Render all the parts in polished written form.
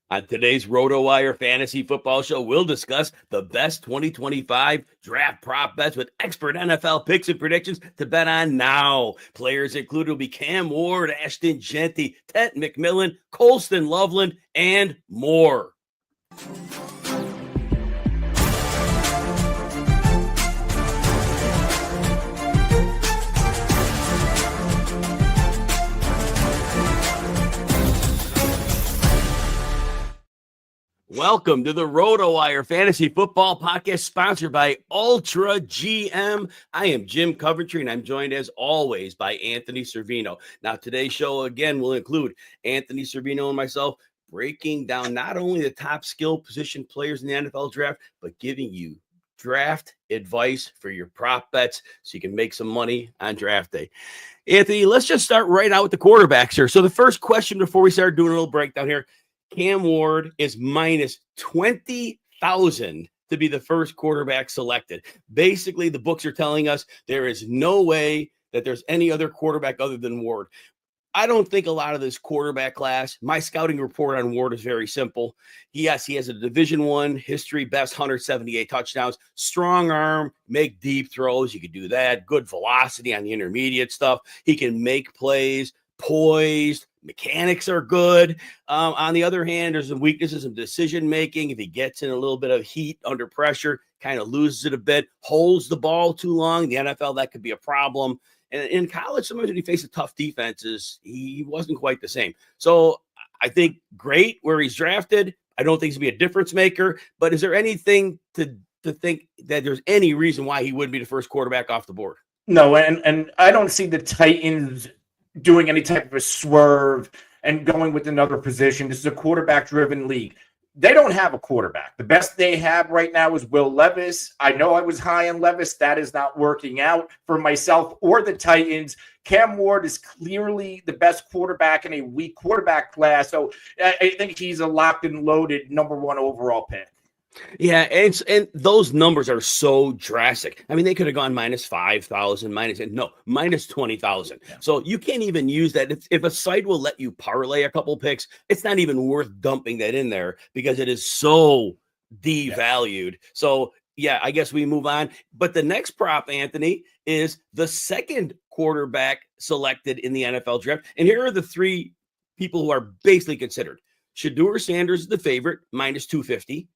On today's RotoWire Fantasy Football Show, we'll discuss the best 2025 draft prop bets with expert NFL picks and predictions to bet on now. Players included will be Cam Ward, Ashton Jeanty, Tet McMillan, Colston Loveland, and more. Welcome to the RotoWire Fantasy Football Podcast, sponsored by Ultra GM. I am Jim Coventry, and I'm joined, as always, by Anthony Cervino. Now, today's show, again, will include Anthony Cervino and myself breaking down not only the top skill position players in the NFL draft, but giving you draft advice for your prop bets so you can make some money on draft day. Anthony, let's just start right out with the quarterbacks here. So the first question before we start doing a little breakdown here, Cam Ward is minus 20,000 to be the first quarterback selected. Basically, the books are telling us there is no way that there's any other quarterback other than Ward. I don't think a lot of this quarterback class, my scouting report on Ward is very simple. Yes, he has a Division I history, best 178 touchdowns, strong arm, make deep throws. You could do that. Good velocity on the intermediate stuff. He can make plays, poised. Mechanics are good. On the other hand, there's some weaknesses in decision-making. If he gets in a little bit of heat under pressure, kind of loses it a bit, holds the ball too long. In the NFL, that could be a problem. And in college, sometimes when he faces tough defenses, he wasn't quite the same. So I think great where he's drafted. I don't think he's going to be a difference maker. But is there anything to think that there's any reason why he wouldn't be the first quarterback off the board? No, and I don't see the Titans doing any type of a swerve and going with another position. This is a quarterback-driven league. They don't have a quarterback. The best they have right now is Will Levis. I know I was high on Levis. That is not working out for myself or the Titans. Cam Ward is clearly the best quarterback in a weak quarterback class. So I think he's a locked and loaded number one overall pick. Yeah, and those numbers are so drastic. I mean, they could have gone minus 5,000, minus 20,000. Yeah. So you can't even use that. If a site will let you parlay a couple picks, it's not even worth dumping that in there because it is so devalued. Yeah. So, yeah, I guess we move on. But the next prop, Anthony, is the second quarterback selected in the NFL draft. And here are the three people who are basically considered. Shedeur Sanders is the favorite, minus 250.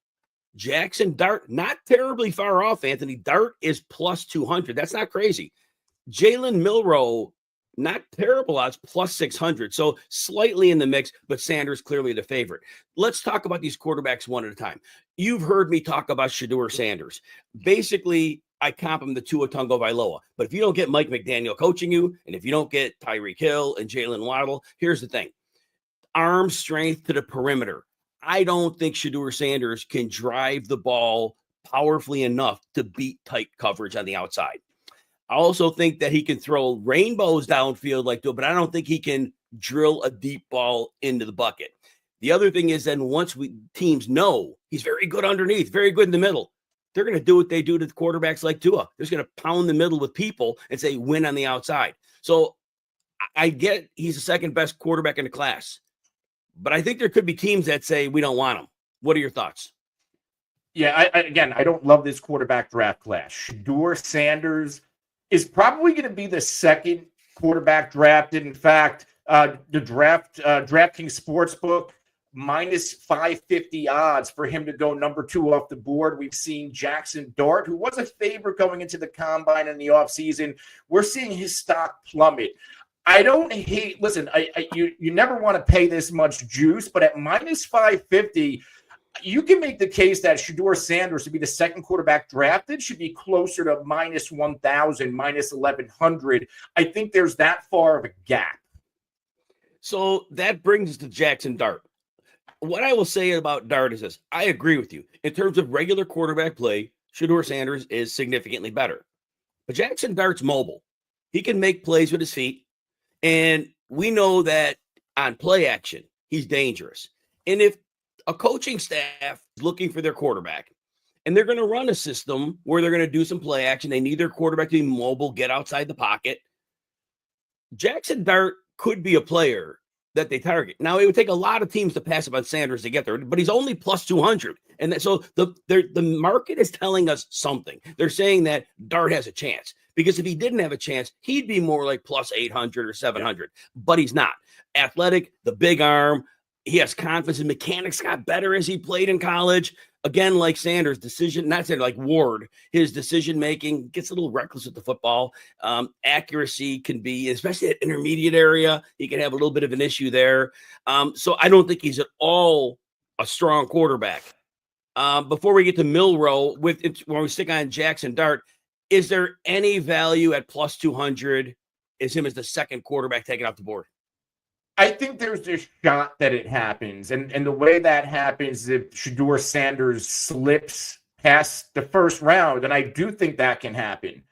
Jaxson Dart, not terribly far off, Anthony. Dart is plus 200. That's not crazy. Jalen Milroe, not terrible odds, plus 600. So slightly in the mix, but Sanders clearly the favorite. Let's talk about these quarterbacks one at a time. You've heard me talk about Shedeur Sanders. Basically, I comp him to Tua Tagovailoa. But if you don't get Mike McDaniel coaching you, and if you don't get Tyreek Hill and Jalen Waddle, here's the thing. Arm strength to the perimeter. I don't think Shedeur Sanders can drive the ball powerfully enough to beat tight coverage on the outside. I also think that he can throw rainbows downfield like Tua, but I don't think he can drill a deep ball into the bucket. The other thing is then once teams know he's very good underneath, very good in the middle, they're going to do what they do to the quarterbacks like Tua. They're just going to pound the middle with people and say win on the outside. So I get he's the second best quarterback in the class. But I think there could be teams that say we don't want him. What are your thoughts? Yeah, I don't love this quarterback draft class. Shedeur Sanders is probably going to be the second quarterback drafted. In fact, the DraftKings Sportsbook, minus 550 odds for him to go number 2 off the board. We've seen Jaxson Dart, who was a favorite going into the combine in the offseason. We're seeing his stock plummet. I don't hate, listen, you never want to pay this much juice, but at minus 550, you can make the case that Shedeur Sanders to be the second quarterback drafted should be closer to minus 1,000, minus 1,100. I think there's that far of a gap. So that brings us to Jaxson Dart. What I will say about Dart is this. I agree with you. In terms of regular quarterback play, Shedeur Sanders is significantly better. But Jaxson Dart's mobile. He can make plays with his feet. And we know that on play action, he's dangerous. And if a coaching staff is looking for their quarterback and they're going to run a system where they're going to do some play action, they need their quarterback to be mobile, get outside the pocket. Jaxson Dart could be a player that they target. Now, it would take a lot of teams to pass up on Sanders to get there, but he's only plus 200. And so the market is telling us something. They're saying that Dart has a chance, because if he didn't have a chance, he'd be more like plus 800 or 700, but he's not. Athletic, the big arm, he has confidence. His mechanics got better as he played in college. Again, like Sanders, like Ward, his decision-making gets a little reckless with the football. Accuracy can be, especially at intermediate area, he can have a little bit of an issue there. So I don't think he's at all a strong quarterback. Before we get to Milroe, when we stick on Jaxson Dart, is there any value at plus 200 as him as the second quarterback taken off the board? I think there's a shot that it happens. And the way that happens is if Shedeur Sanders slips past the first round, and I do think that can happen.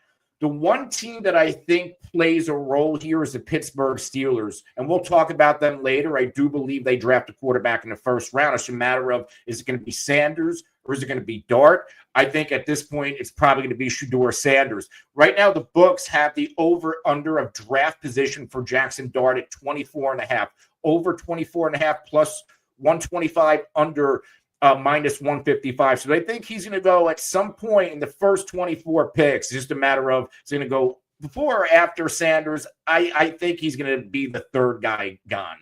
The one team that I think plays a role here is the Pittsburgh Steelers, and we'll talk about them later. I do believe they draft a quarterback in the first round. It's a matter of, is it going to be Sanders or is it going to be Dart? I think at this point, it's probably going to be Shedeur Sanders. Right now, the books have the over-under of draft position for Jaxson Dart at 24.5. Over 24.5 plus 125, under minus 155. So they think he's going to go at some point in the first 24 picks. It's just a matter of, it's going to go before or after Sanders. I think he's going to be the third guy gone.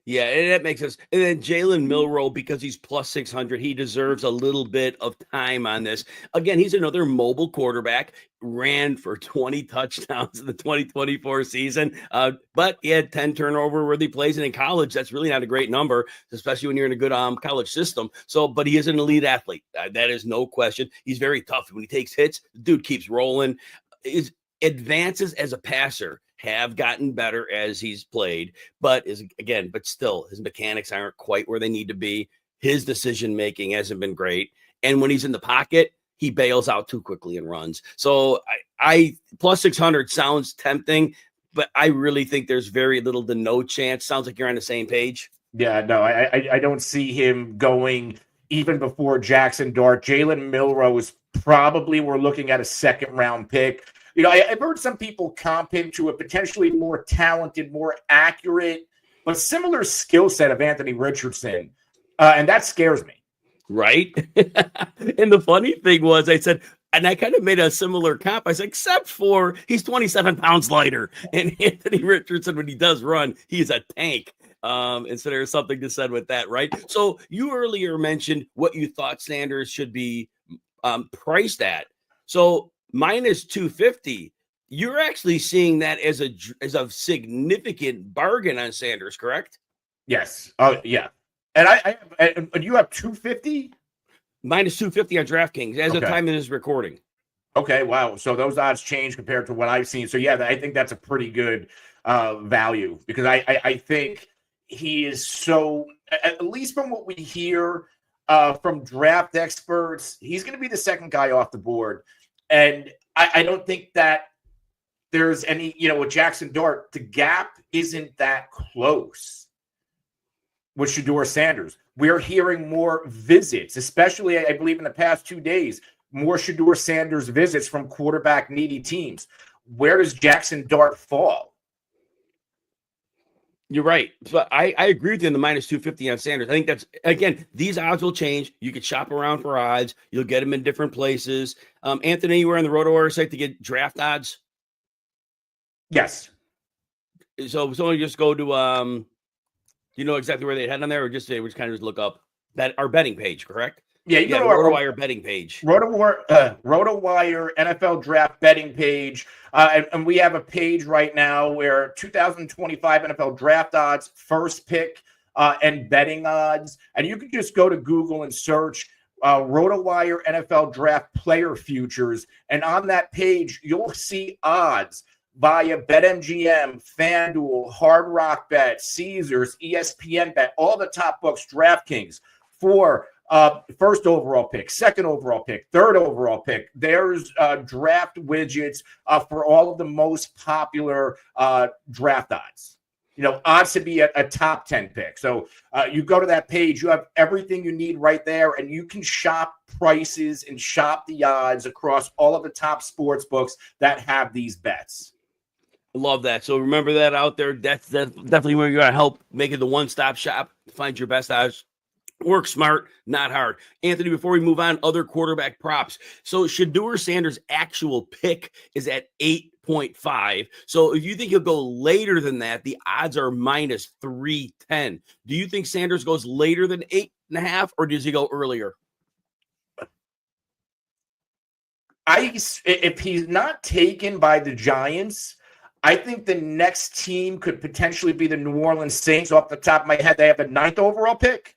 Yeah, and that makes sense. And then Jalen Milroe, because he's plus 600, he deserves a little bit of time on this. Again, he's another mobile quarterback, ran for 20 touchdowns in the 2024 season, but he had 10 turnover-worthy plays. And in college, that's really not a great number, especially when you're in a good college system. So, but he is an elite athlete. That is no question. He's very tough. When he takes hits, the dude keeps rolling. His advances as a passer have gotten better as he's played, but still his mechanics aren't quite where they need to be. His decision making hasn't been great, and when he's in the pocket, he bails out too quickly and runs. So I plus 600 sounds tempting, but I really think there's very little to no chance. Sounds like you're on the same page. Yeah, no, I don't see him going even before Jaxson Dart. Jalen Milroe is probably, we're looking at a second round pick. You know, I've heard some people comp him to a potentially more talented, more accurate, but similar skill set of Anthony Richardson. And that scares me. Right. And the funny thing was, I said, and I kind of made a similar comp. I said, except for he's 27 pounds lighter. And Anthony Richardson, when he does run, he's a tank. And so there's something to said with that, right? So you earlier mentioned what you thought Sanders should be priced at. So minus 250, you're actually seeing that as a significant bargain on Sanders, correct? Yes. Oh, yeah. And you have 250? Minus 250 on DraftKings as of time of this recording. Okay, wow. So those odds change compared to what I've seen. So yeah, I think that's a pretty good value, because I think he is so, at least from what we hear from draft experts, he's going to be the second guy off the board. And I don't think that there's any, with Jaxson Dart, the gap isn't that close with Shedeur Sanders. We're hearing more visits, especially, I believe, in the past 2 days, more Shedeur Sanders visits from quarterback-needy teams. Where does Jaxson Dart fall? You're right. But I agree with you on the minus 250 on Sanders. I think that's, again, these odds will change. You could shop around for odds. You'll get them in different places. Anthony, you were on the RotoWire site to get draft odds? Yes. So someone just go to, do you know exactly where they head on there, or just they just kind of just look up our betting page, correct? Yeah, you go to our RotoWire betting page. RotoWire NFL draft betting page. And we have a page right now where 2025 NFL draft odds, first pick, and betting odds. And you can just go to Google and search RotoWire NFL draft player futures. And on that page, you'll see odds via BetMGM, FanDuel, Hard Rock Bet, Caesars, ESPN Bet, all the top books, DraftKings, for first overall pick, second overall pick, third overall pick. There's draft widgets for all of the most popular draft odds. Odds to be a top 10 pick. So you go to that page, you have everything you need right there, and you can shop prices and shop the odds across all of the top sports books that have these bets. Love that. So remember that out there. That's definitely where you're going to help make it the one-stop shop to find your best odds. Work smart, not hard. Anthony, before we move on, other quarterback props. So Shedeur Sanders' actual pick is at 8.5. So if you think he'll go later than that, the odds are minus 310. Do you think Sanders goes later than 8.5, or does he go earlier? If he's not taken by the Giants, I think the next team could potentially be the New Orleans Saints. Off the top of my head, they have the 9th overall pick.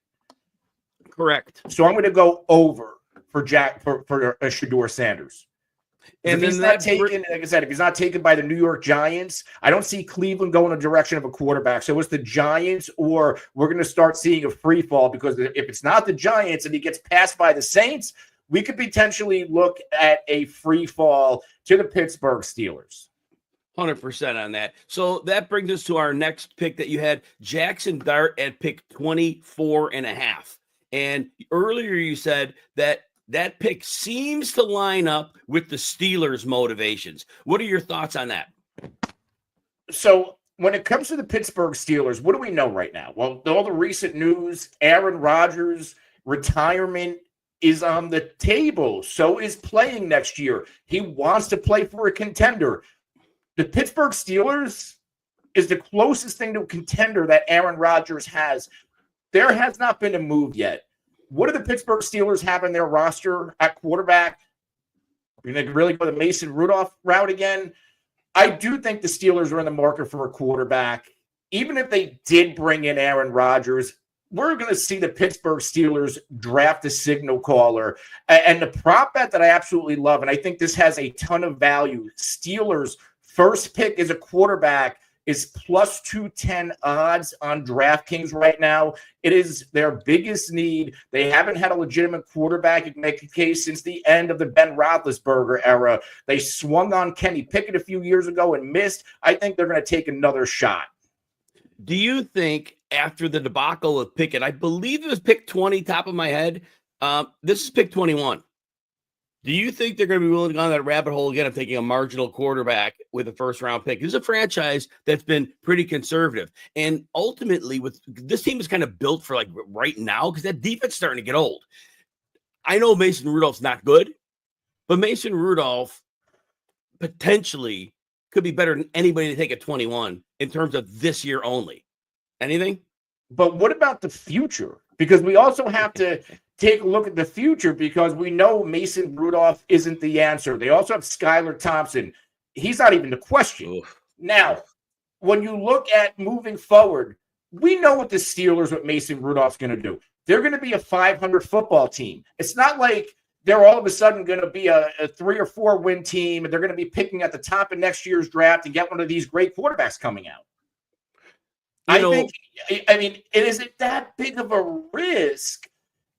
Correct. So I'm going to go over for Shedeur Sanders. And if he's not taken, like I said, if he's not taken by the New York Giants, I don't see Cleveland going in the direction of a quarterback. So it's the Giants, or we're going to start seeing a free fall, because if it's not the Giants and he gets passed by the Saints, we could potentially look at a free fall to the Pittsburgh Steelers. 100% on that. So that brings us to our next pick that you had, Jaxson Dart at pick 24.5. And earlier you said that pick seems to line up with the Steelers' motivations. What are your thoughts on that? So when it comes to the Pittsburgh Steelers, what do we know right now? Well, all the recent news, Aaron Rodgers' retirement is on the table. So is playing next year. He wants to play for a contender. The Pittsburgh Steelers is the closest thing to a contender that Aaron Rodgers has. There has not been a move yet. What do the Pittsburgh Steelers have in their roster at quarterback? You're going to really go the Mason Rudolph route again? I do think the Steelers are in the market for a quarterback. Even if they did bring in Aaron Rodgers, we're going to see the Pittsburgh Steelers draft a signal caller. And the prop bet that I absolutely love, and I think this has a ton of value, Steelers' first pick is a quarterback, is plus 210 odds on DraftKings right now. It is their biggest need. They haven't had a legitimate quarterback, you can make a case, since the end of the Ben Roethlisberger era. They swung on Kenny Pickett a few years ago and missed. I think they're going to take another shot. Do you think after the debacle of Pickett, I believe it was pick 20, top of my head, this is pick 21. Do you think they're going to be willing to go down that rabbit hole again of taking a marginal quarterback with a first-round pick? This is a franchise that's been pretty conservative. And ultimately, with this team is kind of built for like right now, because that defense is starting to get old. I know Mason Rudolph's not good, but Mason Rudolph potentially could be better than anybody to take at 21 in terms of this year only. Anything? But what about the future? Because we also have to take a look at the future, because we know Mason Rudolph isn't the answer. They also have Skylar Thompson. He's not even the question. Oof. Now, when you look at moving forward, we know what the Steelers, what Mason Rudolph's going to do. They're going to be a 500 football team. It's not like they're all of a sudden going to be a 3 or 4 win team, and they're going to be picking at the top of next year's draft and get one of these great quarterbacks coming out. I mean, is it that big of a risk?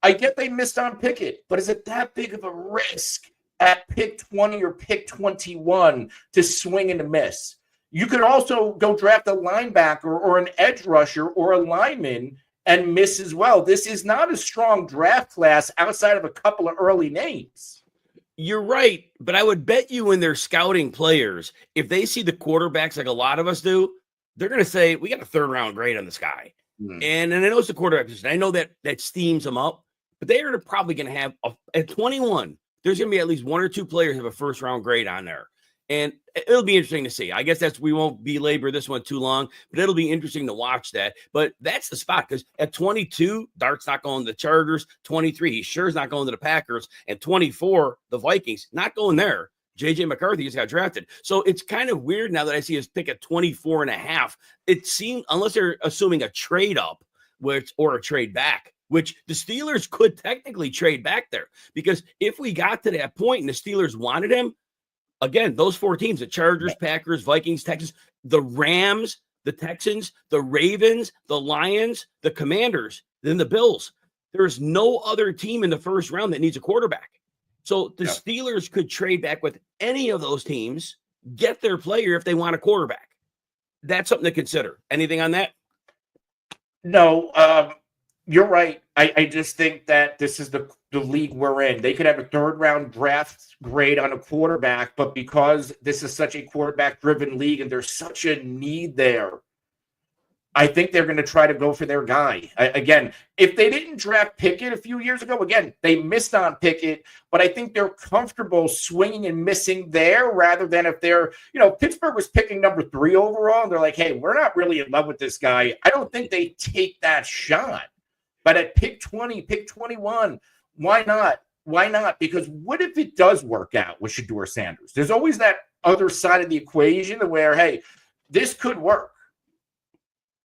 I get they missed on Pickett, but is it that big of a risk at pick 20 or pick 21 to swing and to miss? You could also go draft a linebacker or an edge rusher or a lineman and miss as well. This is not a strong draft class outside of a couple of early names. You're right, but I would bet you when they're scouting players, if they see the quarterbacks like a lot of us do, they're going to say, we got a 3rd-round grade on this guy. And I know it's the quarterback position. I know that steams them up, but they are probably going to have, at 21, there's going to be at least 1 or 2 players have a 1st-round grade on there. And it'll be interesting to see. I guess we won't belabor this one too long, but it'll be interesting to watch that. But that's the spot, because at 22, Dart's not going to the Chargers. 23, he sure is not going to the Packers. And 24, the Vikings, not going there. J.J. McCarthy just got drafted. So it's kind of weird now that I see his pick at 24.5. It seems, unless they're assuming a trade up, or a trade back, which the Steelers could technically trade back there. Because if we got to that point and the Steelers wanted him, again, those 4 teams, the Chargers, Packers, Vikings, Texans, the Rams, the Texans, the Ravens, the Lions, the Commanders, then the Bills. There's no other team in the 1st round that needs a quarterback. So the Steelers could trade back with any of those teams, get their player if they want a quarterback. That's something to consider. Anything on that? No, you're right. I just think that this is the the league we're in. They could have a third-round draft grade on a quarterback, but because this is such a quarterback-driven league and there's such a need there, I think they're going to try to go for their guy. Again, if they didn't draft Pickett a few years ago, again, they missed on Pickett, but I think they're comfortable swinging and missing there rather than if they're, Pittsburgh was picking number 3 overall, and they're like, hey, we're not really in love with this guy. I don't think they take that shot. But at pick 20, pick 21, why not? Why not? Because what if it does work out with Shedeur Sanders? There's always that other side of the equation where, hey, this could work.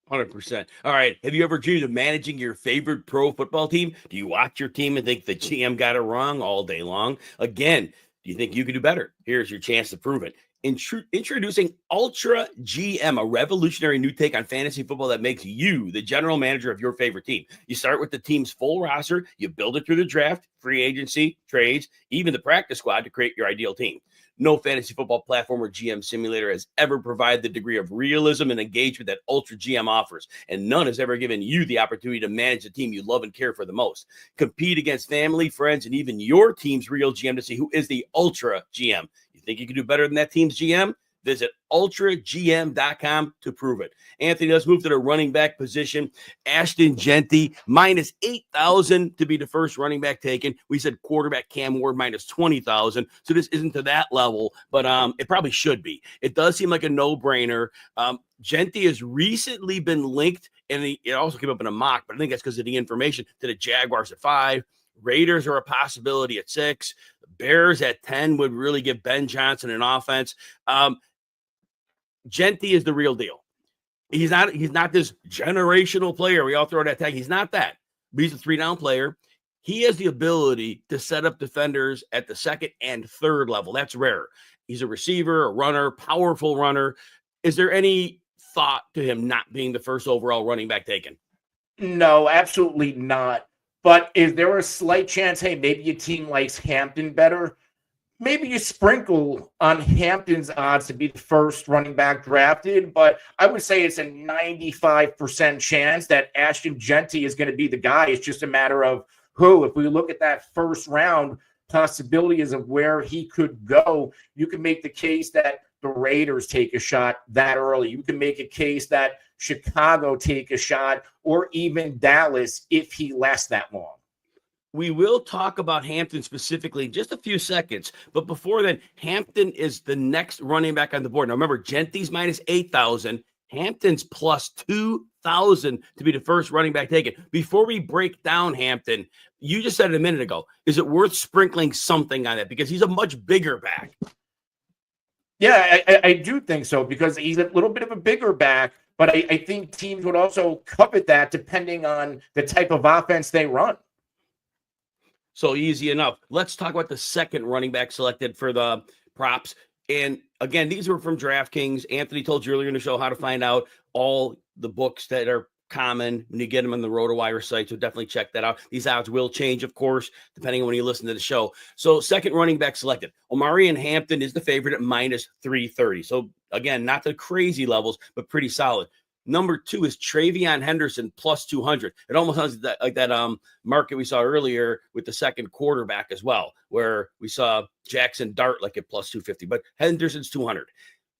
100%. All right. Have you ever dreamed of managing your favorite pro football team? Do you watch your team and think the GM got it wrong all day long? Again, do you think you can do better? Here's your chance to prove it. Introducing Ultra GM, a revolutionary new take on fantasy football that makes you the general manager of your favorite team. You start with the team's full roster, you build it through the draft, free agency, trades, even the practice squad to create your ideal team. No fantasy football platform or GM simulator has ever provided the degree of realism and engagement that Ultra GM offers, and none has ever given you the opportunity to manage the team you love and care for the most. Compete against family, friends, and even your team's real GM to see who is the Ultra GM. You think you can do better than that team's GM? Visit ultragm.com to prove it. Anthony, let's move to the running back position. Ashton Jeanty, minus 8,000 to be the first running back taken. We said quarterback Cam Ward, minus 20,000. So this isn't to that level, but it probably should be. It does seem like a no-brainer. Jeanty has recently been linked, and it also came up in a mock, but I think that's because of the information, to the Jaguars at 5. Raiders are a possibility at 6. The Bears at 10 would really give Ben Johnson an offense. Jeanty is the real deal. He's not this generational player. We all throw that tag. He's not that. But he's a 3-down player. He has the ability to set up defenders at the 2nd and 3rd level. That's rare. He's a receiver, a runner, powerful runner. Is there any thought to him not being the first overall running back taken? No, absolutely not. But is there a slight chance, hey, maybe your team likes Hampton better? Maybe you sprinkle on Hampton's odds to be the first running back drafted, but I would say it's a 95% chance that Ashton Jeanty is going to be the guy. It's just a matter of who. If we look at that first round possibilities of where he could go, you can make the case that the Raiders take a shot that early. You can make a case that Chicago take a shot, or even Dallas if he lasts that long. We will talk about Hampton specifically in just a few seconds. But before then, Hampton is the next running back on the board. Now, remember, Jeanty's minus 8,000. Hampton's plus 2,000 to be the first running back taken. Before we break down Hampton, you just said it a minute ago, is it worth sprinkling something on that? Because he's a much bigger back. Yeah, I do think so, because he's a little bit of a bigger back. But I think teams would also covet that depending on the type of offense they run. So easy enough. Let's talk about the second running back selected for the props. And again, these were from DraftKings. Anthony told you earlier in the show how to find out all the books that are common when you get them on the RotoWire site. So definitely check that out. These odds will change, of course, depending on when you listen to the show. So second running back selected. Omarion Hampton is the favorite at minus 330. So again, not the crazy levels, but pretty solid. Number 2 is Travion Henderson plus 200. It almost sounds like that market we saw earlier with the second quarterback as well, where we saw Jaxson Dart like at plus 250, but Henderson's 200.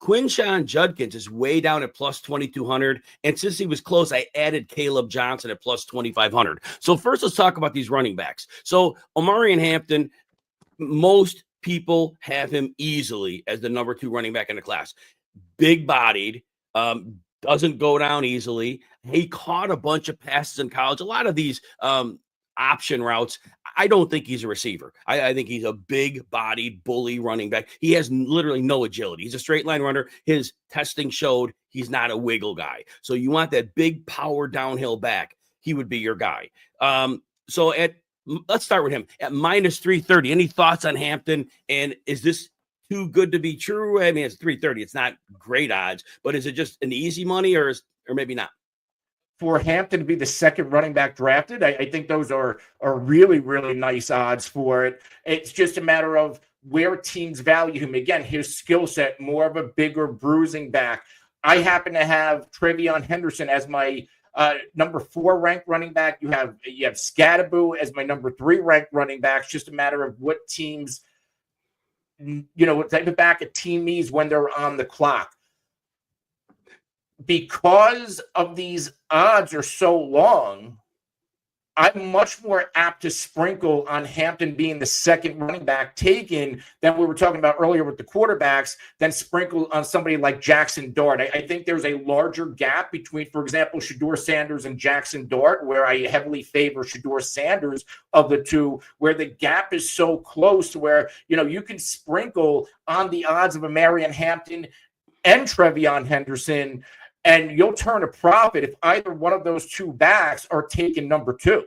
Quinshawn Judkins is way down at plus 2,200. And since he was close, I added Caleb Johnson at plus 2,500. So first, let's talk about these running backs. So Omarion Hampton, most people have him easily as the number 2 running back in the class. Big bodied, doesn't go down easily. He caught a bunch of passes in college. A lot of these option routes, I don't think he's a receiver. I think he's a big-bodied, bully running back. He has literally no agility. He's a straight-line runner. His testing showed he's not a wiggle guy. So you want that big power downhill back. He would be your guy. Let's start with him. At minus 330, any thoughts on Hampton? And is this too good to be true? I mean, it's 330. It's not great odds, but is it just an easy money or maybe not? For Hampton to be the second running back drafted, I think those are really, really nice odds for it. It's just a matter of where teams value him. Again, his skill set, more of a bigger bruising back. I happen to have Travion Henderson as my number 4 ranked running back. You have Scadaboo as my number 3 ranked running back. It's just a matter of what teams, what type of back a team needs when they're on the clock. Because of these odds are so long, I'm much more apt to sprinkle on Hampton being the second running back taken than we were talking about earlier with the quarterbacks, than sprinkle on somebody like Jaxson Dart. I think there's a larger gap between, for example, Shedeur Sanders and Jaxson Dart, where I heavily favor Shedeur Sanders of the two, where the gap is so close to where, you can sprinkle on the odds of Omarion Hampton and Trevion Henderson, and you'll turn a profit if either one of those two backs are taken number 2.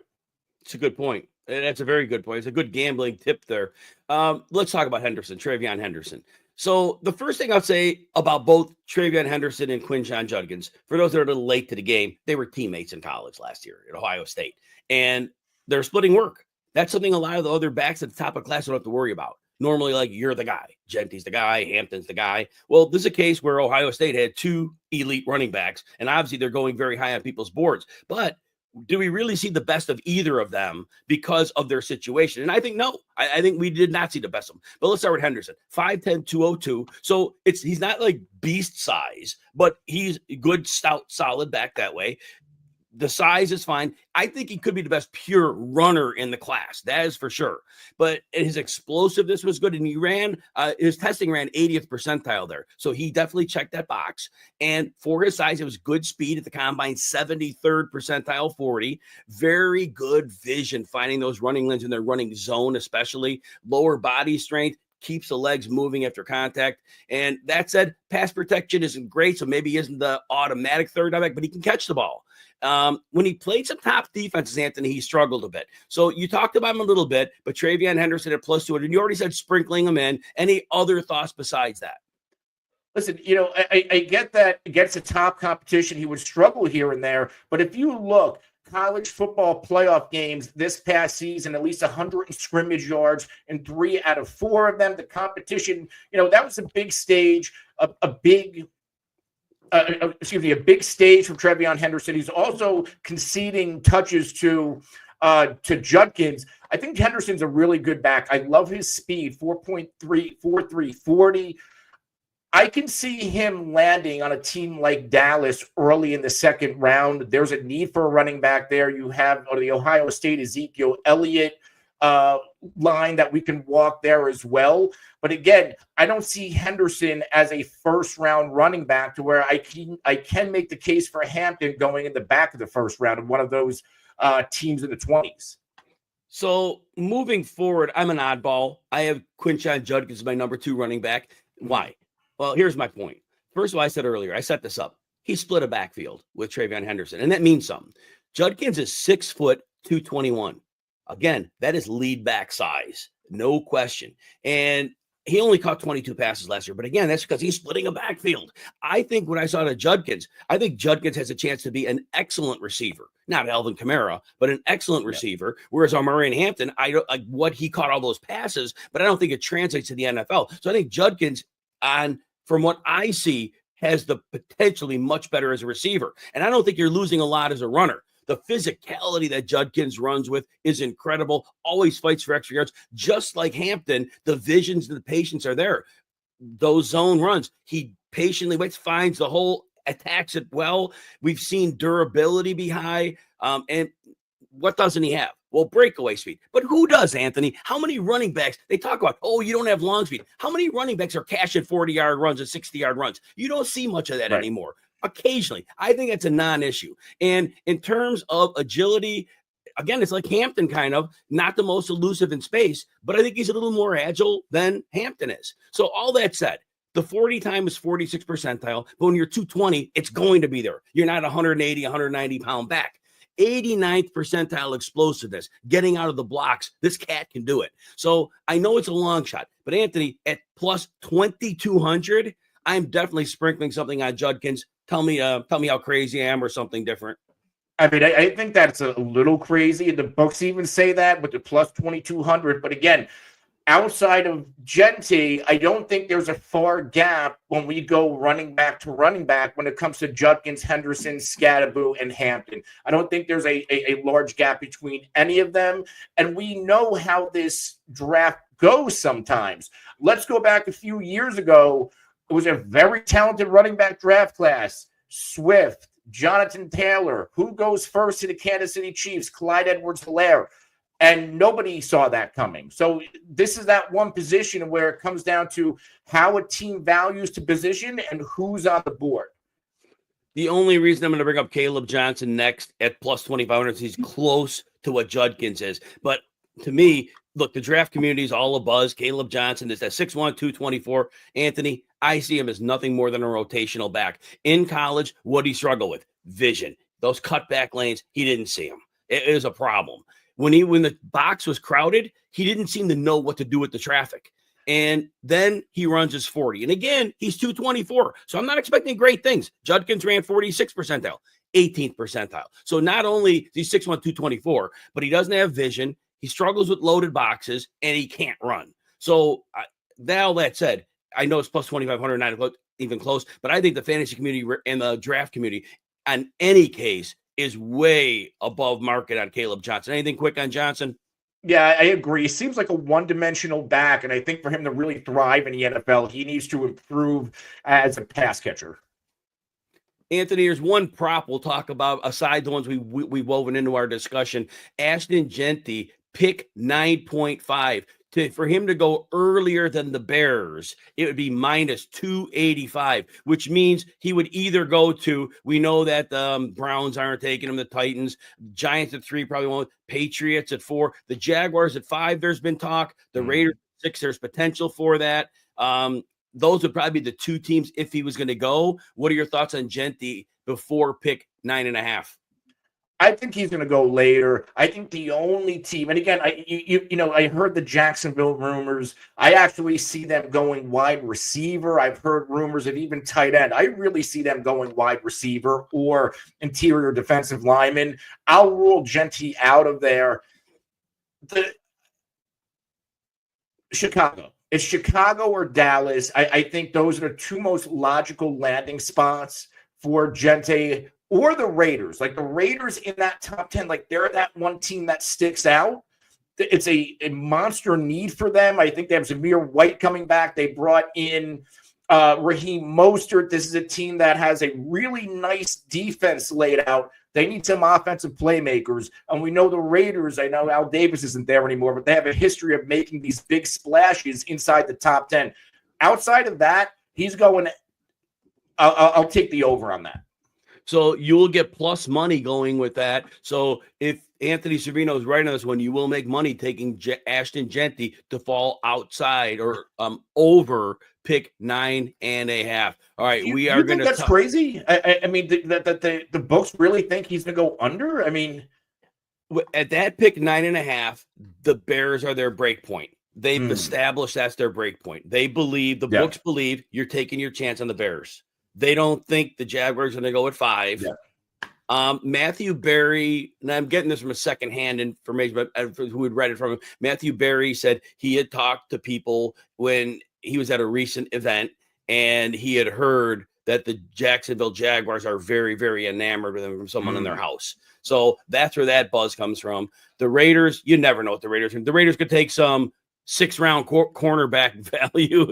It's a good point. That's a very good point. It's a good gambling tip there. Let's talk about Henderson, Trevion Henderson. So the first thing I'll say about both Trevion Henderson and Quinshon Judkins, for those that are a little late to the game, they were teammates in college last year at Ohio State, and they're splitting work. That's something a lot of the other backs at the top of class don't have to worry about. Normally, like, you're the guy. Jeanty's the guy. Hampton's the guy. Well, this is a case where Ohio State had 2 elite running backs, and obviously they're going very high on people's boards. But do we really see the best of either of them because of their situation? And I think no. I think we did not see the best of them. But let's start with Henderson. 5'10", 202. So he's not like beast size, but he's good, stout, solid back that way. The size is fine. I think he could be the best pure runner in the class. That is for sure. But his explosiveness was good. And he his testing ran 80th percentile there. So he definitely checked that box. And for his size, it was good speed at the combine, 73rd percentile 40. Very good vision, finding those running lanes in their running zone, especially lower body strength. Keeps the legs moving after contact. And that said, pass protection isn't great. So maybe he isn't the automatic third down back, but he can catch the ball. When he played some top defenses, Anthony, he struggled a bit. So you talked about him a little bit, but Trevion Henderson at +200, and you already said sprinkling him in. Any other thoughts besides that? Listen, I get that against the top competition, he would struggle here and there. But if you look, college football playoff games this past season, at least 100 scrimmage yards in 3 out of 4 of them. The competition, that was a big stage, a big stage from Trevion Henderson. He's also conceding touches to Judkins. I think Henderson's a really good back. I love his speed, 4.3, 40. I can see him landing on a team like Dallas early in the second round. There's a need for a running back there. You have the Ohio State Ezekiel Elliott line that we can walk there as well. But again, I don't see Henderson as a first-round running back to where I can make the case for Hampton going in the back of the first round of one of those teams in the 20s. So moving forward, I'm an oddball. I have Quinshon Judkins as my number 2 running back. Why? Well, here's my point. First of all, I said earlier, I set this up. He split a backfield with Trevion Henderson, and that means something. Judkins is 6 foot 221. Again, that is lead back size, no question. And he only caught 22 passes last year. But again, that's because he's splitting a backfield. I think when I saw the Judkins, I think Judkins has a chance to be an excellent receiver. Not Alvin Kamara, but an excellent receiver. Whereas Omarion Hampton, what he caught all those passes, but I don't think it translates to the NFL. So I think Judkins, from what I see, has the potentially much better as a receiver. And I don't think you're losing a lot as a runner. The physicality that Judkins runs with is incredible. Always fights for extra yards. Just like Hampton, the visions and the patience are there. Those zone runs, he patiently waits, finds the hole, attacks it well. We've seen durability be high. And what doesn't he have? Well, breakaway speed. But who does, Anthony? How many running backs? They talk about, you don't have long speed. How many running backs are cashing 40-yard runs and 60-yard runs? You don't see much of that anymore. Occasionally. I think that's a non-issue. And in terms of agility, again, it's like Hampton kind of, not the most elusive in space, but I think he's a little more agile than Hampton is. So all that said, the 40 time is 46 percentile, but when you're 220, it's going to be there. You're not 180, 190 pound back. 89th percentile explosiveness, getting out of the blocks. This cat can do it. So I know it's a long shot, but Anthony, at plus 2,200, I'm definitely sprinkling something on Judkins. Tell me how crazy I am or something different. I mean, I think that's a little crazy. The books even say that with the plus 2,200. But again, outside of Jeanty, I don't think there's a far gap when we go running back to running back when it comes to Judkins, Henderson, Scadaboo, and Hampton. I don't think there's a large gap between any of them. And we know how this draft goes sometimes. Let's go back a few years ago. It was a very talented running back draft class. Swift, Jonathan Taylor. Who goes first to the Kansas City Chiefs? Clyde Edwards-Helaire. And nobody saw that coming. So this is that one position where it comes down to how a team values to position and who's on the board. The only reason I'm going to bring up Caleb Johnson next at plus 2,500 is he's close to what Judkins is. But to me, look, the draft community is all abuzz. Caleb Johnson is that 6'1", 224. Anthony, I see him as nothing more than a rotational back. In college, what did he struggle with? Vision. Those cutback lanes, he didn't see them. It is a problem. When the box was crowded, he didn't seem to know what to do with the traffic. And then he runs his 40. And again, he's 224. So I'm not expecting great things. Judkins ran 46th percentile, 18th percentile. So not only is he 6'1", 224, but he doesn't have vision. He struggles with loaded boxes, and he can't run. So all that said, I know it's plus 2,500, not even close, but I think the fantasy community and the draft community, on any case, is way above market on Caleb Johnson. Anything quick on Johnson? Yeah, I agree. He seems like a one-dimensional back, and I think for him to really thrive in the NFL, he needs to improve as a pass catcher. Anthony, there's one prop we'll talk about, aside the ones we've woven into our discussion. Ashton Jeanty, pick 9.5. For him to go earlier than the Bears, it would be minus 285, which means he would either go to, we know that the Browns aren't taking him, the Titans, Giants at 3 probably won't, Patriots at 4, the Jaguars at 5, there's been talk, the Raiders at 6, there's potential for that. Those would probably be the two teams if he was going to go. What are your thoughts on Jeanty before pick 9.5? I think he's going to go later. I think the only team, and again, I heard the Jacksonville rumors. I actually see them going wide receiver. I've heard rumors of even tight end. I really see them going wide receiver or interior defensive lineman. I'll rule Jeanty out of there. Chicago. It's Chicago or Dallas. I think those are the two most logical landing spots for Jeanty. Or the Raiders, like the Raiders in that top 10, like they're that one team that sticks out. It's a monster need for them. I think they have Zamir White coming back. They brought in Raheem Mostert. This is a team that has a really nice defense laid out. They need some offensive playmakers. And we know the Raiders, I know Al Davis isn't there anymore, but they have a history of making these big splashes inside the top 10. Outside of that, he's going, I'll take the over on that. So you will get plus money going with that. So if Anthony Cervino is right on this one, you will make money taking Ashton Jeanty to fall outside or over pick 9.5. All right, we are going to. That's crazy. I mean, the books really think he's going to go under. I mean, at that pick 9.5, the Bears are their break point. They've established that's their break point. They believe books believe you're taking your chance on the Bears. They don't think the Jaguars are going to go at 5. Yeah. Matthew Berry, and I'm getting this from a secondhand information, but who had read it from him. Matthew Berry said he had talked to people when he was at a recent event, and he had heard that the Jacksonville Jaguars are very, very enamored with him from someone in their house. So that's where that buzz comes from. The Raiders, you never know what the Raiders could. The Raiders could take some 6th-round cornerback value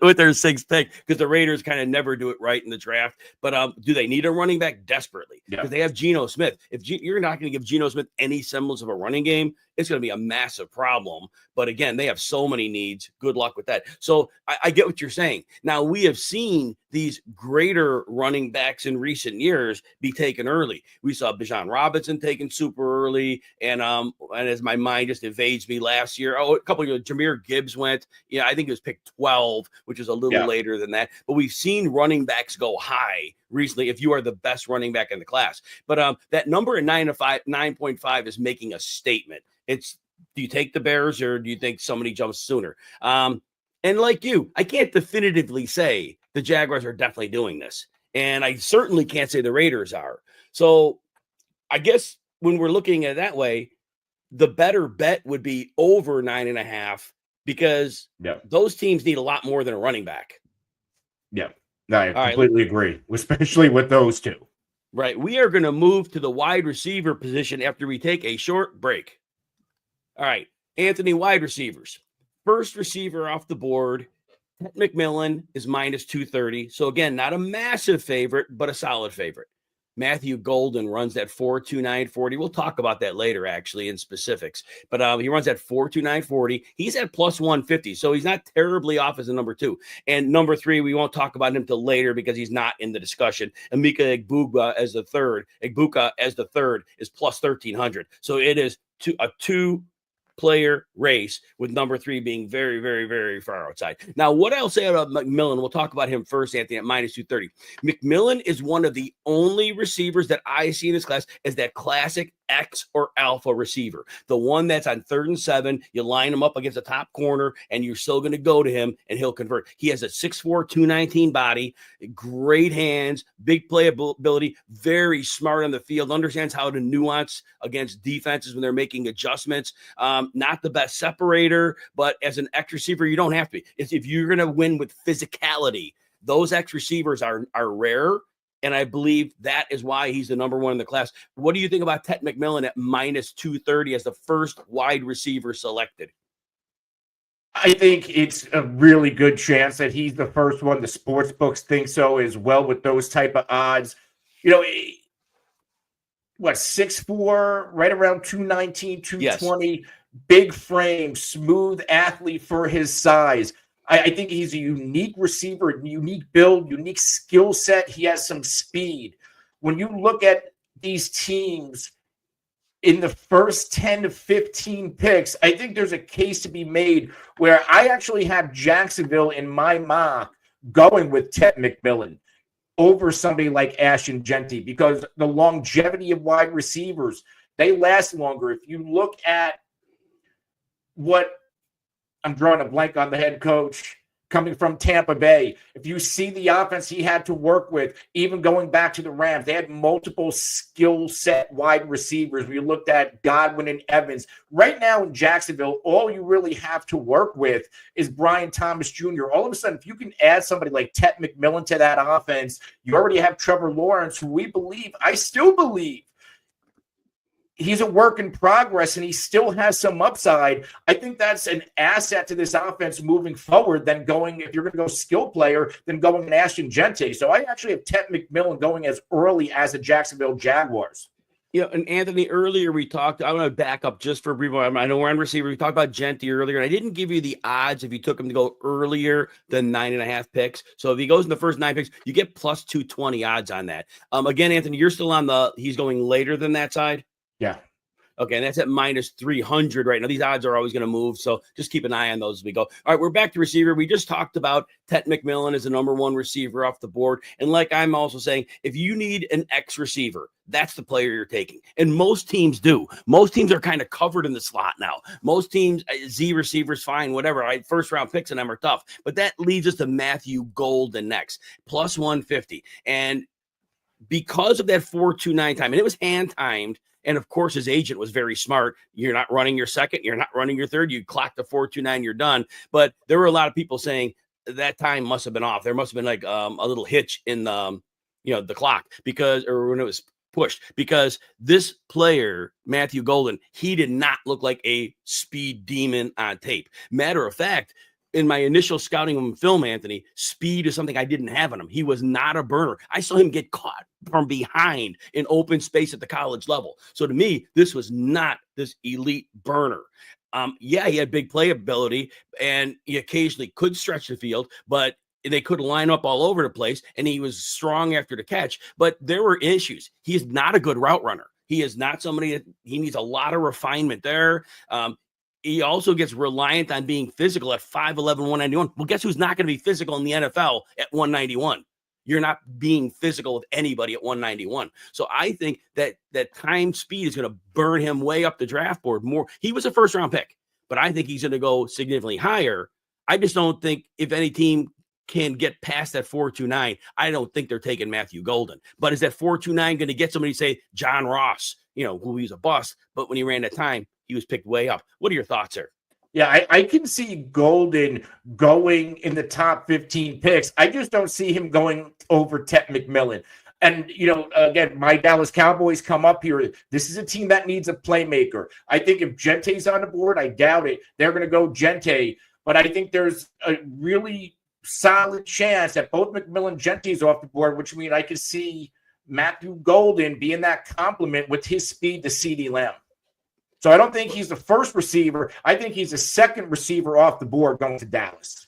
with their 6th pick because the Raiders kind of never do it right in the draft. But do they need a running back desperately? Because they have Geno Smith. If you're not going to give Geno Smith any semblance of a running game, it's going to be a massive problem. But again, they have so many needs. Good luck with that. So I get what you're saying. Now, we have seen these greater running backs in recent years be taken early. We saw Bijan Robinson taken super early. And as my mind just evades me last year, a couple of years, Jahmyr Gibbs went, I think it was picked 12, which is a little later than that. But we've seen running backs go high recently if you are the best running back in the class. But that number at 9.5 is making a statement. It's, do you take the Bears or do you think somebody jumps sooner? And like you, I can't definitively say the Jaguars are definitely doing this. And I certainly can't say the Raiders are. So I guess when we're looking at it that way, the better bet would be over 9.5 because Yeah. those teams need a lot more than a running back. Yeah. No, I All completely agree, especially with those two. Right. We are going to move to the wide receiver position after we take a short break. All right. Anthony, wide receivers. First receiver off the board, Tet McMillan is minus 230. So, again, not a massive favorite, but a solid favorite. Matthew Golden runs that 4.2940. We'll talk about that later, actually, in specifics. But he runs that 4.2940. He's at plus 150, so he's not terribly off as a number 2. And number 3, we won't talk about him till later because he's not in the discussion. Emeka Egbuka as the third. Egbuka as the third is plus 1,300. So it is a two-player race with number 3 being very, very, very far outside. Now, what I'll say about McMillan, we'll talk about him first, Anthony, at minus 230. McMillan is one of the only receivers that I see in this class as that classic X or alpha receiver. The one that's on 3rd and 7, you line him up against the top corner, and you're still going to go to him, and he'll convert. He has a 6'4", 219 body, great hands, big playability, very smart on the field, understands how to nuance against defenses when they're making adjustments. Not the best separator, but as an X receiver, you don't have to be. If you're going to win with physicality, those X receivers are rare. And I believe that is why he's the number 1 in the class. What do you think about Tet McMillan at minus 230 as the first wide receiver selected? I think it's a really good chance that he's the first one. The sports books think so as well with those type of odds. 6'4", right around 219, 220, yes. Big frame, smooth athlete for his size. I think he's a unique receiver, unique build, unique skill set. He has some speed. When you look at these teams in the first 10 to 15 picks, I think there's a case to be made where I actually have Jacksonville in my mock going with Tet McMillan over somebody like Ashton Jeanty because the longevity of wide receivers, they last longer. If you look at what I'm drawing a blank on the head coach coming from Tampa Bay. If you see the offense he had to work with, even going back to the Rams, they had multiple skill set wide receivers. We looked at Godwin and Evans. Right now in Jacksonville, all you really have to work with is Brian Thomas Jr. All of a sudden, if you can add somebody like Tet McMillan to that offense, you already have Trevor Lawrence, who I still believe, he's a work in progress and he still has some upside. I think that's an asset to this offense moving forward than going, if you're going to go skill player, than going an Ashton Jeanty. So I actually have Tet McMillan going as early as the Jacksonville Jaguars. Yeah, and Anthony, earlier we talked, I want to back up just for a brief moment. I know we're on receiver. We talked about Jeanty earlier, and I didn't give you the odds if you took him to go earlier than 9.5 picks. So if he goes in the first 9 picks, you get plus 220 odds on that. Again, Anthony, you're still on he's going later than that side? Yeah. Okay, and that's at minus 300 right now. These odds are always going to move, so just keep an eye on those as we go. All right, we're back to receiver. We just talked about Tet McMillan as the number 1 receiver off the board. And like I'm also saying, if you need an X receiver, that's the player you're taking. And most teams do. Most teams are kind of covered in the slot now. Most teams, Z receivers, fine, whatever. Right? First-round picks and them are tough. But that leads us to Matthew Golden next, plus 150. And because of that 4.29 time, and it was hand-timed, and of course, his agent was very smart. You're not running your second. You're not running your third. You clock the 4.29. You're done. But there were a lot of people saying that time must have been off. There must have been like a little hitch in the clock or when it was pushed, because this player, Matthew Golden, he did not look like a speed demon on tape. Matter of fact, in my initial scouting of film, Anthony, speed is something I didn't have on him. He was not a burner. I saw him get caught from behind in open space at the college level. So to me, this was not this elite burner. He had big playability and he occasionally could stretch the field, but they could line up all over the place and he was strong after the catch. But there were issues. He is not a good route runner. He is not somebody that he needs a lot of refinement there. He also gets reliant on being physical at 5'11", 191. Well, guess who's not going to be physical in the NFL at 191? You're not being physical with anybody at 191. So I think that time speed is going to burn him way up the draft board more. He was a first-round pick, but I think he's going to go significantly higher. I just don't think if any team can get past that 4.29, I don't think they're taking Matthew Golden. But is that 4.29 going to get somebody to say John Ross, who he's a bust, but when he ran that time, he was picked way up. What are your thoughts, sir? Yeah, I can see Golden going in the top 15 picks. I just don't see him going over Tet McMillan. And, again, my Dallas Cowboys come up here. This is a team that needs a playmaker. I think if Gente's on the board, I doubt it. They're going to go Gente. But I think there's a really solid chance that both McMillan and Gente's off the board, which means I could see Matthew Golden being that complement with his speed to CeeDee Lamb. So I don't think he's the first receiver. I think he's the second receiver off the board going to Dallas.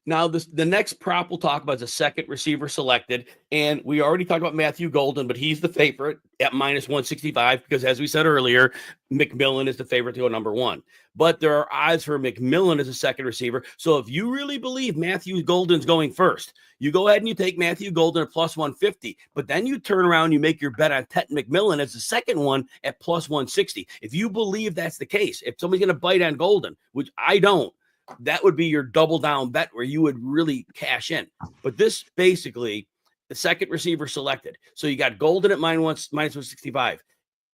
Now, the next prop we'll talk about is a second receiver selected. And we already talked about Matthew Golden, but he's the favorite at minus 165 because, as we said earlier, McMillan is the favorite to go number one. But there are odds for McMillan as a second receiver. So if you really believe Matthew Golden's going first, you go ahead and you take Matthew Golden at plus 150. But then you turn around, you make your bet on Tet McMillan as the second one at plus 160. If you believe that's the case, if somebody's going to bite on Golden, which I don't, that would be your double down bet where you would really cash in. But this basically the second receiver selected. So you got Golden at minus 165.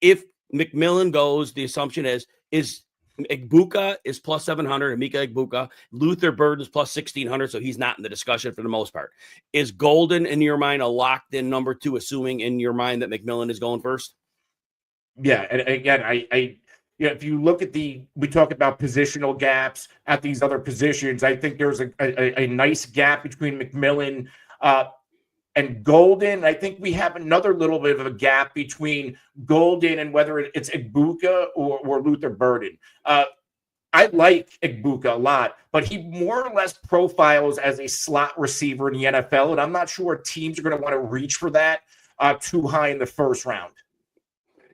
If McMillan goes, the assumption is Egbuka is plus 700, Emeka Egbuka. Luther Burden is plus 1,600, so he's not in the discussion for the most part. Is Golden, in your mind, a locked-in number two, assuming in your mind that McMillan is going first? Yeah, and again, if you look at we talk about positional gaps at these other positions. I think there's a nice gap between McMillan and Golden. I think we have another little bit of a gap between Golden and whether it's Egbuka or Luther Burden. I like Egbuka a lot, but he more or less profiles as a slot receiver in the NFL, and I'm not sure teams are going to want to reach for that too high in the first round.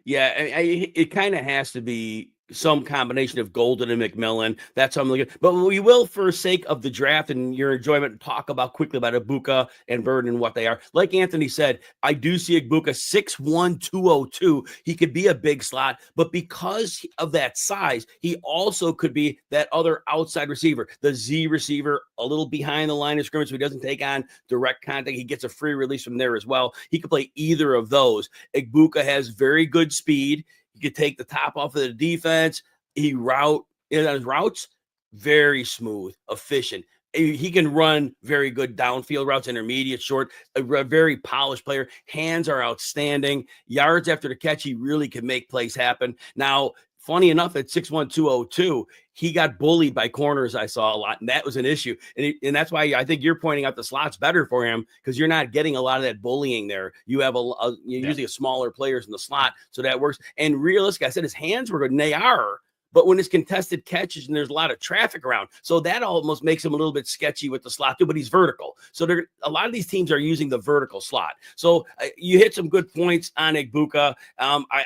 Yeah, it kind of has to be some combination of Golden and McMillan. That's what I'm looking at. But we will, for sake of the draft and your enjoyment, talk about quickly about Egbuka and Burden and what they are. Like Anthony said, I do see Egbuka 6'1", 202. He could be a big slot, but because of that size, he also could be that other outside receiver, the Z receiver, a little behind the line of scrimmage, so he doesn't take on direct contact. He gets a free release from there as well. He could play either of those. Egbuka has very good speed. You could take the top off of the defense. His routes, very smooth, efficient. He can run very good downfield routes, intermediate, short, a very polished player. Hands are outstanding. Yards after the catch, he really can make plays happen. Now, funny enough, at 6'1", 202, he got bullied by corners, I saw a lot, and that was an issue. And that's why I think you're pointing out the slot's better for him, because you're not getting a lot of that bullying there. You have usually a smaller players in the slot, so that works. And realistically, I said his hands were good, and they are, but when it's contested catches and there's a lot of traffic around, so that almost makes him a little bit sketchy with the slot too, but he's vertical. So a lot of these teams are using the vertical slot. So you hit some good points on Egbuka.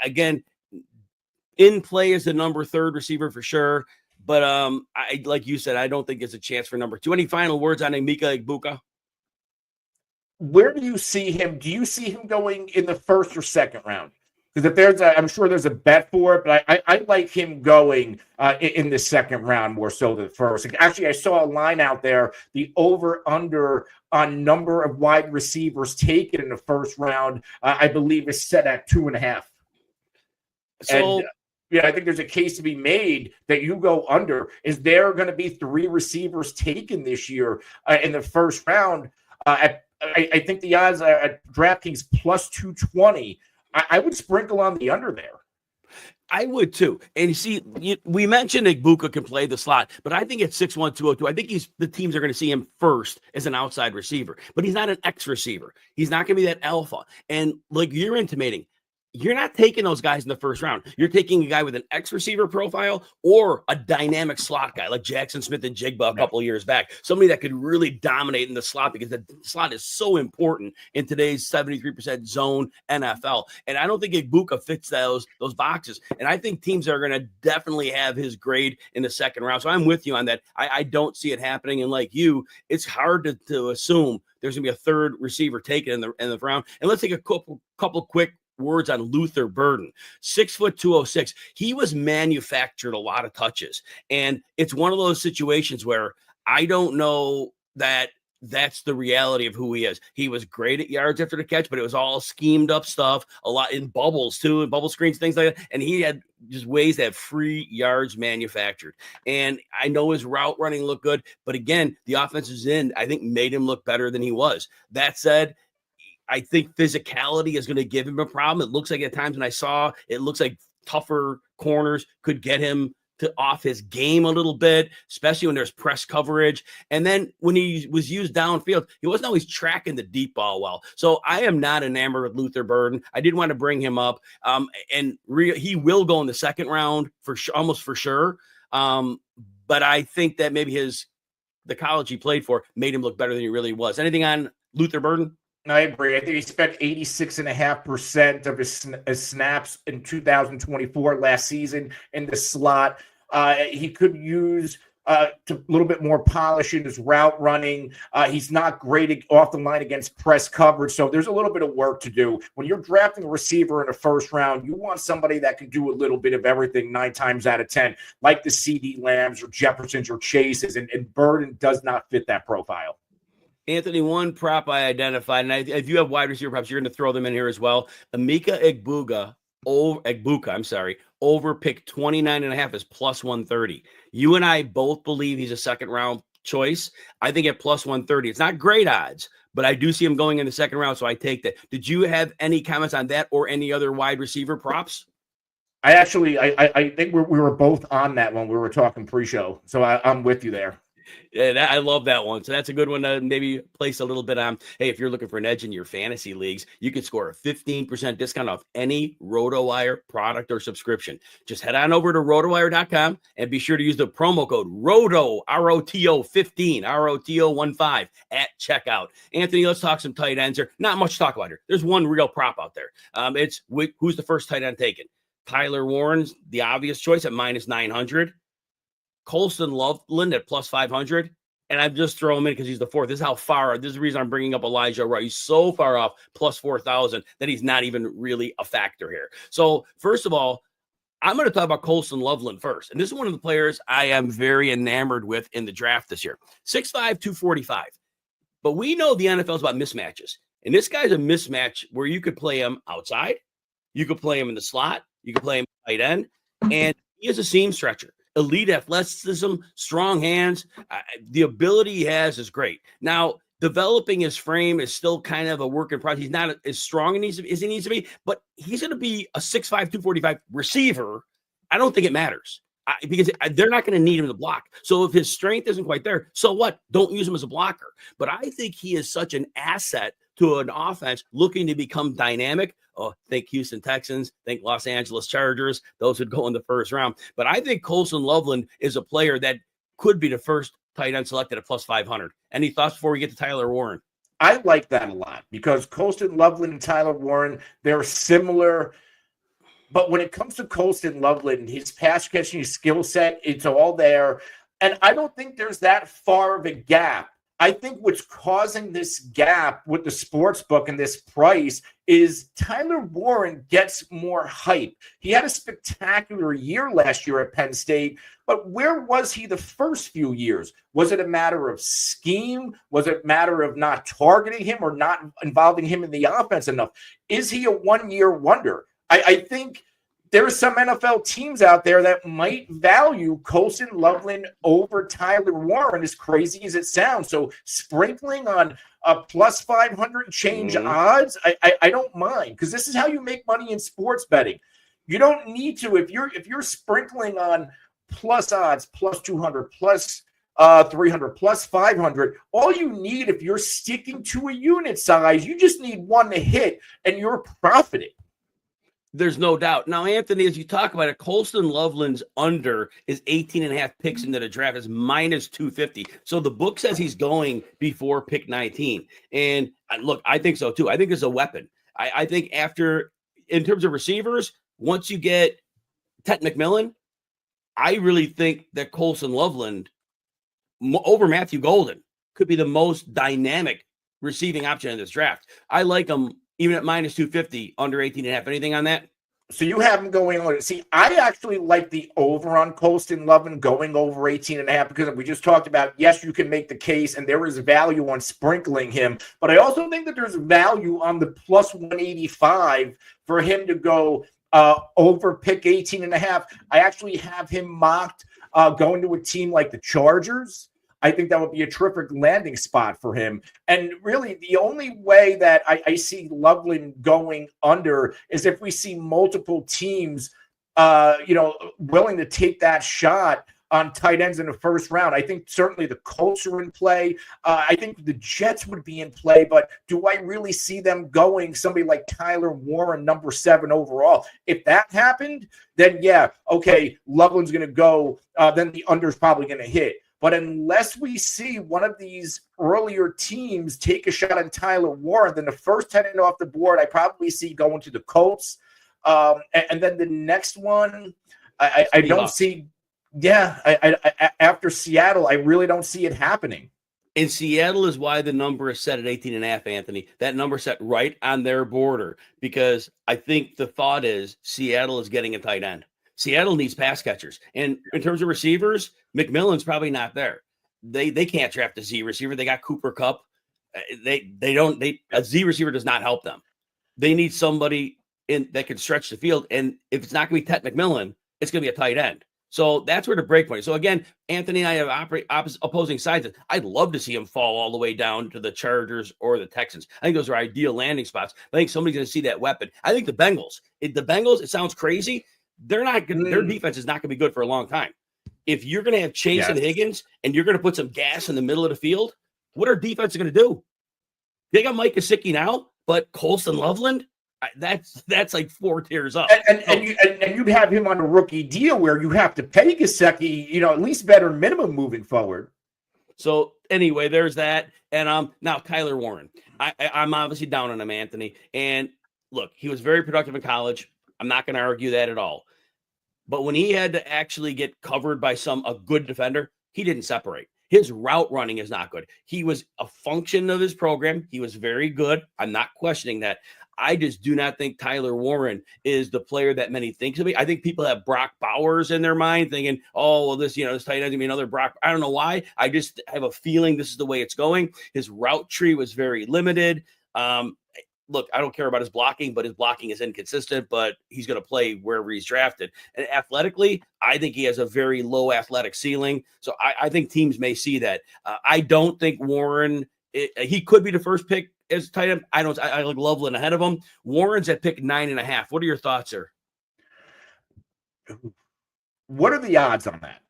Again, in play as the number third receiver for sure. But like you said, I don't think it's a chance for number two. Any final words on Emeka Egbuka? Where do you see him? Do you see him going in the first or second round? Because I'm sure there's a bet for it, but I like him going in the second round more so than the first. Actually, I saw a line out there, the over-under on number of wide receivers taken in the first round, I believe is set at 2.5. So... I think there's a case to be made that you go under. Is there going to be 3 receivers taken this year in the first round? I think the odds are at DraftKings plus 220. I would sprinkle on the under there. I would too. And you see, we mentioned Egbuka can play the slot, but I think at 6'1", 202, I think the teams are going to see him first as an outside receiver, but he's not an X receiver. He's not going to be that alpha. And like you're intimating, you're not taking those guys in the first round. You're taking a guy with an X receiver profile or a dynamic slot guy like Jackson Smith-Njigba a couple of years back. Somebody that could really dominate in the slot, because the slot is so important in today's 73% zone NFL. And I don't think Egbuka fits those boxes. And I think teams are going to definitely have his grade in the second round. So I'm with you on that. I don't see it happening. And like you, it's hard to assume there's going to be a third receiver taken in the round. And let's take a couple quick words on Luther Burden. 6', 206. He was manufactured a lot of touches. And it's one of those situations where I don't know that that's the reality of who he is. He was great at yards after the catch, but it was all schemed up stuff, a lot in bubbles too, and bubble screens, things like that. And he had just ways to have free yards manufactured. And I know his route running looked good, but again, the offensive end, I think, made him look better than he was. That said, I think physicality is going to give him a problem. It looks like at times when I saw, it looks like tougher corners could get him to off his game a little bit, especially when there's press coverage. And then when he was used downfield, he wasn't always tracking the deep ball well. So I am not enamored with Luther Burden. I did want to bring him up. He will go in the second round for sure, almost for sure. But I think that maybe the college he played for made him look better than he really was. Anything on Luther Burden? I agree. I think he spent 86.5% of his snaps in 2024 last season in the slot. He could use a little bit more polish in his route running. He's not great off the line against press coverage, so there's a little bit of work to do. When you're drafting a receiver in the first round, you want somebody that can do a little bit of everything 9 times out of 10, like the CD Lambs or Jeffersons or Chases, and Burden does not fit that profile. Anthony, one prop I identified, and if you have wide receiver props, you're going to throw them in here as well. Emeka Egbuka, over pick 29.5 is plus 130. You and I both believe he's a second round choice. I think at plus 130, it's not great odds, but I do see him going in the second round, so I take that. Did you have any comments on that or any other wide receiver props? I think we were both on that when we were talking pre-show, so I'm with you there. Yeah, I love that one. So that's a good one to maybe place a little bit on. Hey, if you're looking for an edge in your fantasy leagues, you can score a 15% discount off any RotoWire product or subscription. Just head on over to RotoWire.com and be sure to use the promo code ROTO, ROTO15, ROTO15 at checkout. Anthony, let's talk some tight ends here. Not much to talk about here. There's one real prop out there. It's who's the first tight end taken? Tyler Warren's the obvious choice at minus 900. Colston Loveland at plus 500. And I've just thrown him in because he's the fourth. This is the reason I'm bringing up Elijah Wright. He's so far off plus 4,000 that he's not even really a factor here. So first of all, I'm going to talk about Colston Loveland first. And this is one of the players I am very enamored with in the draft this year. 6'5", 245. But we know the NFL is about mismatches. And this guy's a mismatch where you could play him outside. You could play him in the slot. You could play him tight end. And he is a seam stretcher. Elite athleticism, strong hands. The ability he has is great. Now, developing his frame is still kind of a work in progress. He's not as strong as he needs to be, but he's going to be a 6'5", 245 receiver. I don't think it matters because they're not going to need him to block. So if his strength isn't quite there, so what? Don't use him as a blocker. But I think he is such an asset to an offense looking to become dynamic. Oh, think Houston Texans, think Los Angeles Chargers. Those would go in the first round. But I think Colston Loveland is a player that could be the first tight end selected at plus 500. Any thoughts before we get to Tyler Warren? I like that a lot because Colston Loveland and Tyler Warren, they're similar. But when it comes to Colston Loveland, his pass catching skill set, it's all there. And I don't think there's that far of a gap. I think what's causing this gap with the sports book and this price is Tyler Warren gets more hype. He had a spectacular year last year at Penn State, but where was he the first few years? Was it a matter of scheme? Was it a matter of not targeting him or not involving him in the offense enough? Is he a one-year wonder? I think there are some NFL teams out there that might value Colston Loveland over Tyler Warren, as crazy as it sounds. So sprinkling on a plus 500 change odds, I don't mind, because this is how you make money in sports betting. You don't need to, if you're sprinkling on plus odds, plus 200, plus 300, plus 500, all you need, if you're sticking to a unit size, you just need one to hit and you're profiting. There's no doubt. Now, Anthony, as you talk about it, Colston Loveland's under is 18.5 picks into the draft is minus 250. So the book says he's going before pick 19. And look, I think so too. I think it's a weapon. I think in terms of receivers, once you get Tet McMillan, I really think that Colston Loveland over Matthew Golden could be the most dynamic receiving option in this draft. I like him even at minus 250, under 18.5. Anything on that? So you have him going on. See, I actually like the over on Colston Loveland going over 18.5 because we just talked about, yes, you can make the case and there is value on sprinkling him. But I also think that there's value on the plus 185 for him to go over pick 18.5. I actually have him mocked going to a team like the Chargers. I think that would be a terrific landing spot for him. And really, the only way that I see Loveland going under is if we see multiple teams, willing to take that shot on tight ends in the first round. I think certainly the Colts are in play. I think the Jets would be in play, but do I really see them going somebody like Tyler Warren, number 7 overall? If that happened, then yeah, okay, Loveland's going to go. Then the under is probably going to hit. But unless we see one of these earlier teams take a shot on Tyler Warren, then the first tenant off the board I probably see going to the Colts. And then the next one, I don't see. Yeah, I after Seattle, I really don't see it happening. In Seattle is why the number is set at 18.5, Anthony. That number set right on their border because I think the thought is Seattle is getting a tight end. Seattle needs pass catchers. And in terms of receivers, McMillan's probably not there. They can't draft a Z receiver. They got Cooper Kupp. A Z receiver does not help them. They need somebody that can stretch the field. And if it's not going to be Tet McMillan, it's going to be a tight end. So that's where the break point is. So again, Anthony and I have opposing sides. I'd love to see him fall all the way down to the Chargers or the Texans. I think those are ideal landing spots. I think somebody's going to see that weapon. I think the Bengals. It sounds crazy. They're not good. Their defense is not going to be good for a long time. If you're going to have Chase and Higgins and you're going to put some gas in the middle of the field, what are defenses going to do? They got Mike Gesicki now, but Colston Loveland, that's like 4 tiers up. And you'd have him on a rookie deal where you have to pay Gesicki, at least better minimum moving forward. So anyway, there's that. And now Tyler Warren. I'm obviously down on him, Anthony. And look, he was very productive in college. I'm not going to argue that at all. But when he had to actually get covered by a good defender, he didn't separate. His route running is not good. He was a function of his program. He was very good. I'm not questioning that. I just do not think Tyler Warren is the player that many think of. I think people have Brock Bowers in their mind thinking, oh, well, this tight end's going to be another Brock. I don't know why. I just have a feeling this is the way it's going. His route tree was very limited. Look, I don't care about his blocking, but his blocking is inconsistent, but he's going to play wherever he's drafted. And athletically, I think he has a very low athletic ceiling. So I think teams may see that. I don't think Warren, he could be the first pick as tight end. I like Loveland ahead of him. Warren's at pick 9.5. What are your thoughts, sir? What are the odds on that?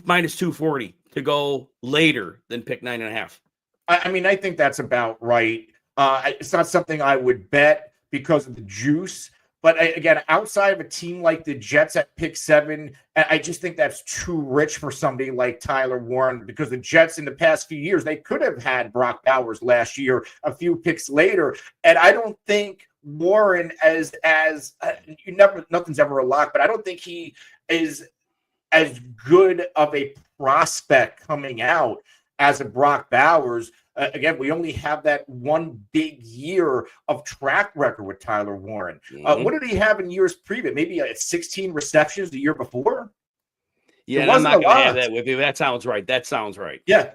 Minus 240 to go later than pick 9.5. I think that's about right. It's not something I would bet because of the juice. But again, outside of a team like the Jets at pick 7, I just think that's too rich for somebody like Tyler Warren because the Jets in the past few years, they could have had Brock Bowers last year, a few picks later. And I don't think Warren nothing's ever a lock, but I don't think he is as good of a prospect coming out as a Brock Bowers. Again, we only have that one big year of track record with Tyler Warren. What did he have in years previous? Maybe 16 receptions the year before? Yeah, I'm not going to have that with you. That sounds right. Yeah.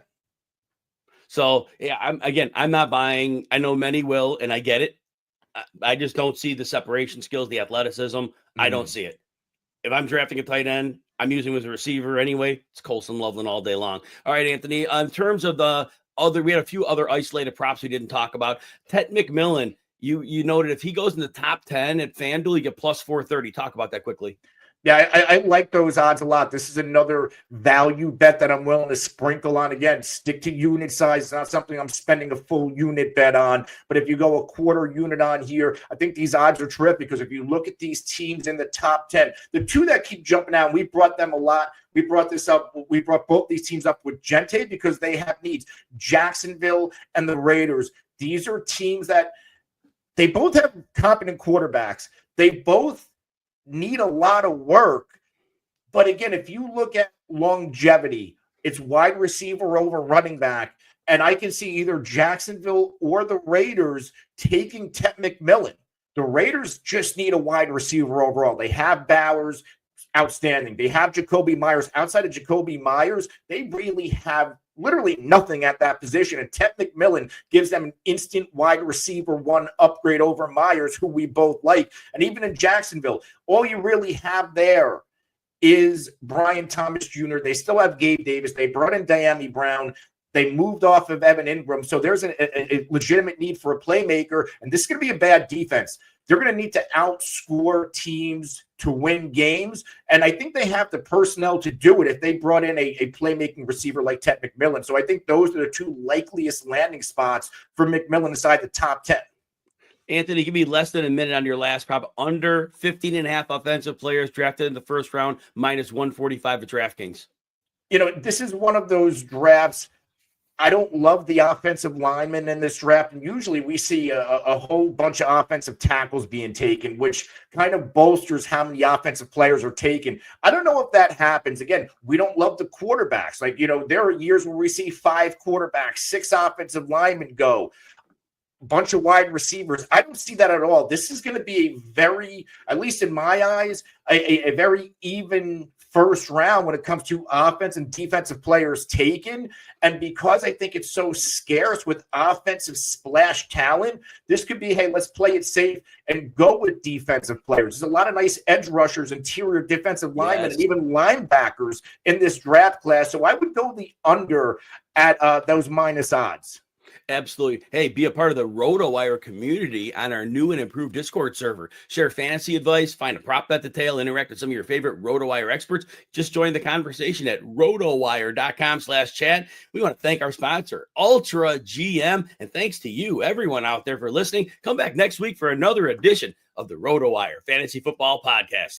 So, yeah, I'm not buying. I know many will, and I get it. I just don't see the separation skills, the athleticism. I don't see it. If I'm drafting a tight end, I'm using him as a receiver anyway. It's Colston Loveland all day long. All right, Anthony, in terms of we had a few other isolated props we didn't talk about. Tet McMillan, you noted if he goes in the top 10 at FanDuel, you get plus 430. Talk about that quickly. Yeah, I like those odds a lot. This is another value bet that I'm willing to sprinkle on. Again, stick to unit size. It's not something I'm spending a full unit bet on. But if you go a quarter unit on here, I think these odds are terrific because if you look at these teams in the top 10, the two that keep jumping out, we brought them a lot. We brought both these teams up with Jeanty because they have needs. Jacksonville and the Raiders. These are teams that they both have competent quarterbacks. They both need a lot of work. But again, if you look at longevity, it's wide receiver over running back. And I can see either Jacksonville or the Raiders taking Tet McMillan. The Raiders just need a wide receiver overall. They have Bowers, outstanding. They have Jacoby Myers. Outside of Jacoby Myers, they really have literally nothing at that position. And Tet McMillan gives them an instant wide receiver one upgrade over Myers, who we both like. And even in Jacksonville, all you really have there is Brian Thomas Jr. They still have Gabe Davis. They brought in Diami Brown. They moved off of Evan Ingram. So there's a legitimate need for a playmaker. And this is going to be a bad defense. They're going to need to outscore teams to win games. And I think they have the personnel to do it if they brought in a playmaking receiver like Tet McMillan. So I think those are the two likeliest landing spots for McMillan inside the top 10. Anthony, give me less than a minute on your last prop. Under 15.5 offensive players drafted in the first round, minus 145 at DraftKings. This is one of those drafts. I don't love the offensive linemen in this draft. And usually we see a whole bunch of offensive tackles being taken, which kind of bolsters how many offensive players are taken. I don't know if that happens. Again, we don't love the quarterbacks. There are years where we see 5 quarterbacks, 6 offensive linemen go, a bunch of wide receivers. I don't see that at all. This is going to be a very, at least in my eyes, a very even first round when it comes to offense and defensive players taken. And because I think it's so scarce with offensive splash talent, this could be, hey, let's play it safe and go with defensive players. There's a lot of nice edge rushers, interior defensive linemen, and even linebackers in this draft class. So I would go the under at those minus odds. Absolutely. Hey, be a part of the RotoWire community on our new and improved Discord server. Share fantasy advice, find a prop bet detail, interact with some of your favorite RotoWire experts. Just join the conversation at rotowire.com/chat. We want to thank our sponsor, Ultra GM, and thanks to you, everyone out there, for listening. Come back next week for another edition of the RotoWire Fantasy Football Podcast.